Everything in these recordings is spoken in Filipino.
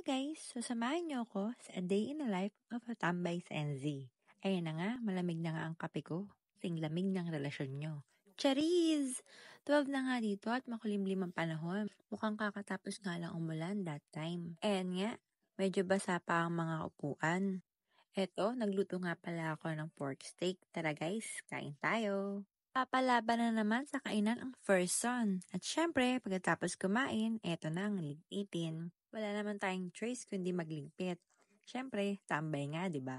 guys! So samahan niyo ako sa A Day in the Life of a Tambay sa NZ. Ayun na nga, malamig na nga ang kape ko. Sing lamig ng relasyon nyo. Charis! 12 na nga dito at makulimlim ang panahon. Mukhang kakatapos nga lang umulan that time. Ayan nga, medyo basa pa ang mga upuan. Eto, nagluto nga pala ako ng pork steak. Tara guys, kain tayo! Papalaban na naman sa kainan ang first son. At syempre, pagkatapos kumain, eto na ang ligpitin. Wala naman tayong choice kundi magligpit. Syempre, tambay nga, di ba?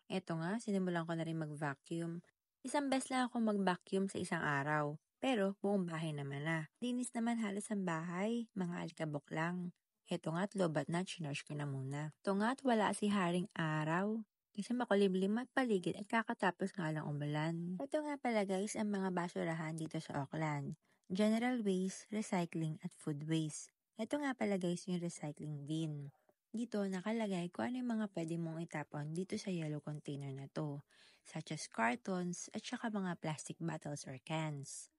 Eto nga, sinimulan ko na rin mag-vacuum. Isang beses lang ako mag-vacuum sa isang araw. Pero buong bahay naman na. Linis naman halos ang bahay, mga alikabok lang. Eto nga't lobat na, chinorse ko na muna. Eto nga't wala si Haring Araw. Kasi makulimlim at paligid at kakatapos nga lang umulan. Ito nga pala guys ang mga basurahan dito sa Auckland. General waste, recycling at food waste. Ito nga pala guys yung recycling bin. Dito nakalagay kung ano yung mga pwede mong itapon dito sa yellow container na to. Such as cartons at saka mga plastic bottles or cans.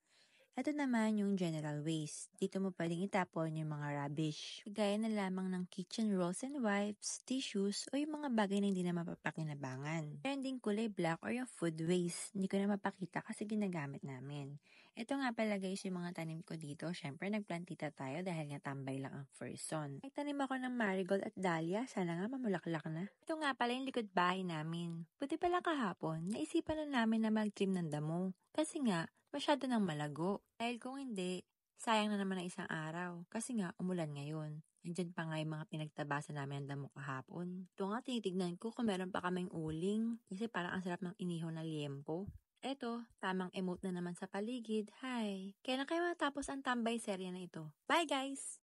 Ito naman yung general waste. Dito mo pwedeng itapon yung mga rubbish. Gaya na lamang ng kitchen rolls and wipes, tissues, o yung mga bagay na hindi na mapapakinabangan. Meron ding kulay black or yung food waste. Hindi ko na mapakita kasi ginagamit namin. Ito nga pala guys yung mga tanim ko dito. Syempre nagplantita tayo dahil nga tambay lang ang first son. Nagtanim ako ng marigold at dahlia. Sana nga mamulaklak na. Ito nga pala yung likod bahay namin. Buti pala kahapon, naisipan na namin na mag-trim ng damo. Kasi nga, masyado nang malago. Dahil kung hindi, sayang na naman ang isang araw. Kasi nga, umulan ngayon. Nandyan pa nga yung mga pinagtabasan namin ng damo kahapon. Ito nga, tinitignan ko kung meron pa kaming uling. Kasi parang ang sarap ng inihaw na liempo. Eto, tamang emote na naman sa paligid. Hi! Kailan kayo matapos ang tambay serye na ito? Bye guys!